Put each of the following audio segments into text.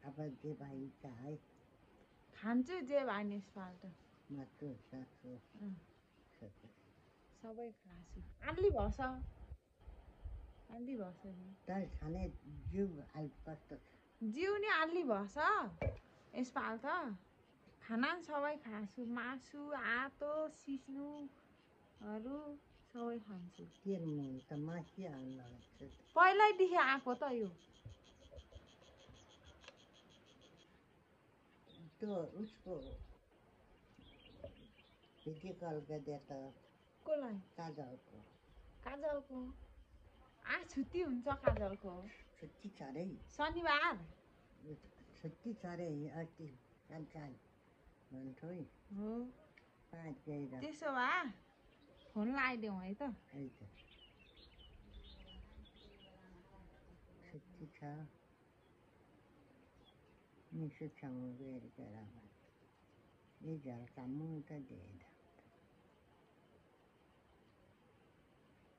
अब जे भाइन्छ है खान्छु जे भए नि यसपाल्ट मासु सासु सबै खान्छु आली भएछ आली भएछ नि तर खाने जिउ अहिले कस्तो छ जिउ नि आली भएछ यसपाल्ट खाना सबै खान्छु मासु आतो सिस्नुहरू सबै खान्छु के म त मासिहाल्नु पहिल्यैदेखि आएको त यो त्यो उसको भिडियो कल गरिदिए त कसलाई काजलको काजलको छुट्टी हुन्छ काजलको छुट्टी छ अरे शनिबार छुट्टी छ अरे अस्ति कालकाल भन्थ्यो है हो 5 गएर त्यसो भए फोन लगाइदेऊ है त छुट्टी छ निसुसँग गएर गरामा ये झल्का मुँह त दिएन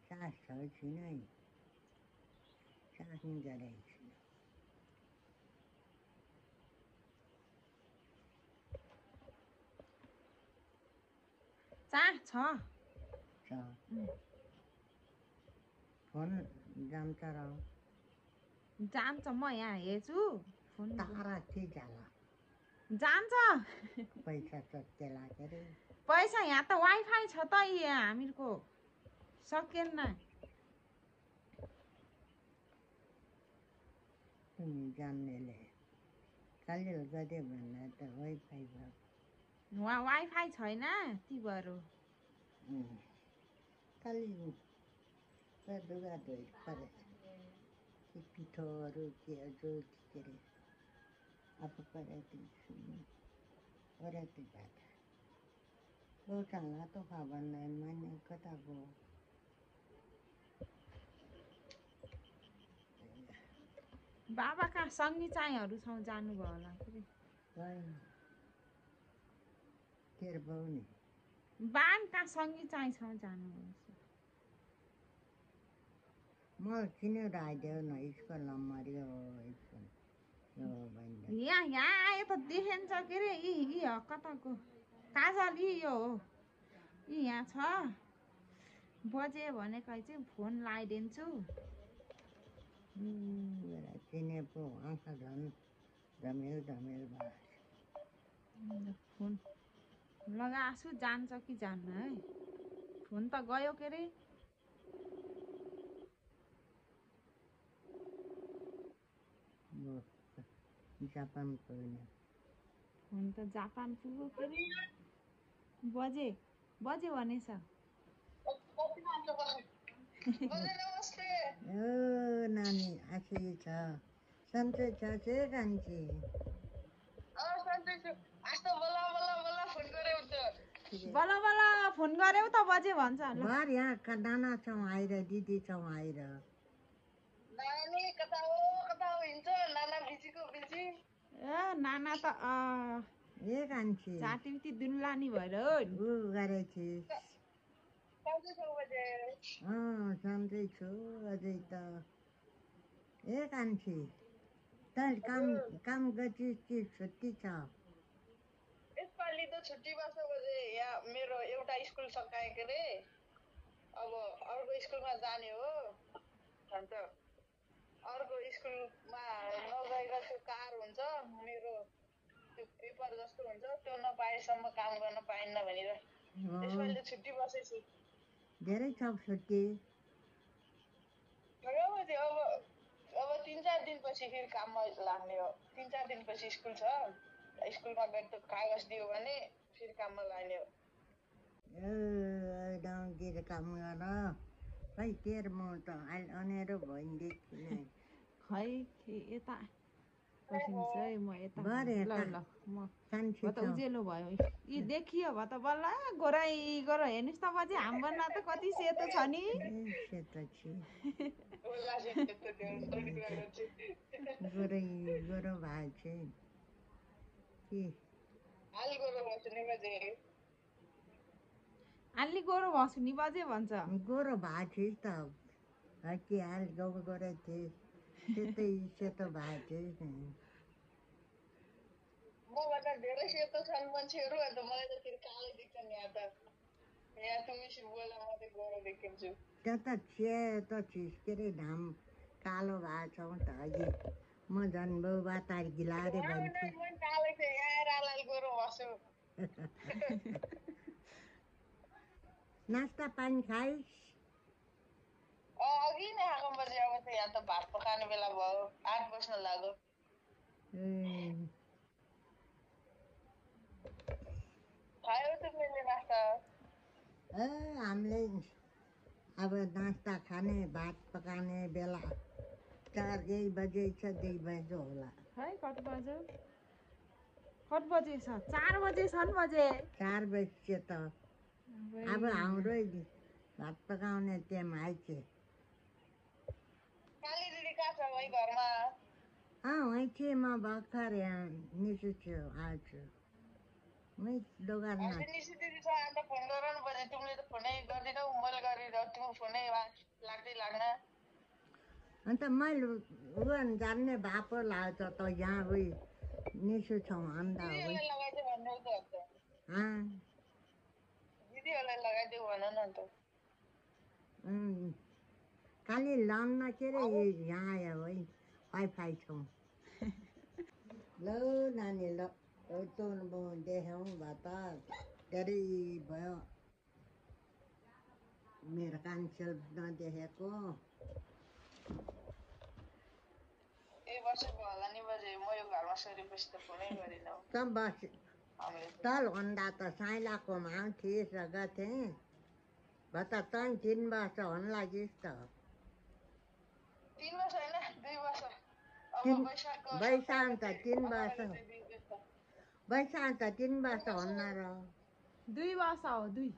सास छ छैन है सास नि गरेको छैन चाह छ फोन जान्छ र जान्छ म यहाँ हेर्छु फोन तारा के जाला जान्छ पैसा सत्य लाग्यो रे पैसा यहाँ त वाइफाई छ त यहाँ हामीहरूको सकेन तिमी जान्नेले कालिल गरे भन्दा त वाइफाई भयो वहाँ वाइफाई छैन ती भएर कालिल दुगा धोइ परेछ कि पिठोहरू के अझो के अरे अब परेती बात गौठाला त खबर नहीं मैंने कता गो बाबा कहाँ सङ्गी चाहिँहरूसँग जानुभयो होला फेरि तेरो बाउ नि बान कहाँ सङ्गी चाहिँसँग जानुभयो मलाई चिनेर आइदेऊ न स्कुल नम्बर यो यहाँ आयो त देखिन्छ के अरे यी कताको काजल यो हो यी यहाँ छ बजे भनेको चाहिँ फोन लगाइदिन्छु चिने पो आँखा झन् झमेल भयो फोन लगाएको जान्छ कि जान्न है फोन त गयो के अरे जापान पुग्ने फोन त जापान पुग्यो के अरे बजे भनेछ नानी आशी छ सन्चै छ से कान्छी बल्ल फोन गर्यौ त बजे भन्छ घर यहाँ नाना छौँ आएर दिदी छौँ आएर नाना त ए कान्छी चाटिटी दुन्लानी भएर ऊ गरेछिस् सन्चै छु अझै त ए कान्छी त काम गर्छिस् कि छुट्टी छ यसपालि त छुट्टी बस्छ बजे यहाँ मेरो एउटा स्कुल सकाए के अरे अब अर्को स्कुलमा जाने हो अन्त अर्को स्कुलमा नगएर त्यो कार हुन्छ मेरो त्यो पेपर जस्तो हुन्छ त्यो नपाएसम्म काम गर्न पाइन्न भनेर यसपालि त छुट्टी बसेछु धेरै छ छुट्टी अब 3-4 दिनपछि फेरि काममा लाग्ने हो 3-4 दिनपछि स्कुल छ स्कुलमा गएर त कागज दियो भने फेरि काममा लाग्ने हो गाउँतिर काम गर खै तेरो म त अहिले अनेरो भइदिएँ खै यता पर्खिनुहोस् है म यता ल म त उज्यालो भयो यी देखियो भयो त बल्ल गोराइ गर हेर्नुहोस् त बजे हाम्रोमा त कति सेतो छ नि गोरो भएको आली गोरो भएछु नि बजे भन्छ गोरो भएको थिइस् त के हाल गोरो थिइस् सेतै सेतो भएको थिइस् मभन्दा धेरै सेतो छन् मान्छेहरू अन्त मलाई त फेरि कालो देख्छन् यहाँ त यहाँ तुमी बोला म त गोरो देखिन्छु त्यो त सेतो के अरे घाम कालो भएको छौँ त अघि म झन् बाउ तारी गिलाएर भन्छु कालो छ यहाँ रालाल गोरो बस्छु नास्ता पानी खाइस् अघि नै आएको बजे अब त यहाँ त भात पकाउने बेला भयो 8 बज्न लाग्यो खायो तिमीले नास्ता हामीले अब नास्ता खाने भात पकाउने बेला 4 बजे छ 2 बजे होला है कति बजे 4 बजे छन् बजे 4 बजे त अब हाम्रो भात पकाउने टाइम आइछ काली दिदी कहाँ छ भाइ घरमा वहीँ थिएँ म भर्खर निसु छु आउँछु मै दोकानमा निसु दिदी छ अन्त फोन गर न बजे तिमीले त फोनै गर्दिनौ मैले गरिरह तिमी फोनै लाग्दै लाग्न अन्त मैले जान्ने बापो लाग्छ त यहाँ उयो निसु छौँ अन्त लगाइदियो भन्नु त दिदीहरूलाई लगाइदियो भन न अन्त खालि लन्न के अरे यहाँ आयो है वाइफाई छौँ ल नानी ल तँ देखाउँ भए त धेरै भयो मेरो कान्छेल नदेखेको वर्ष भयो होला नि बजे म यो घरमा सरेपछि त फोनै गरिनौ त बस तल भन्दा त साइलाकोमा थिएछ गथेँ भए त तँ 3 वर्ष हुन लागिस् त 3 वर्ष होइन 2 वर्ष वैशाख त 3 वर्ष वैशाख त 3 वर्ष हुन्न र 2 वर्ष हो 2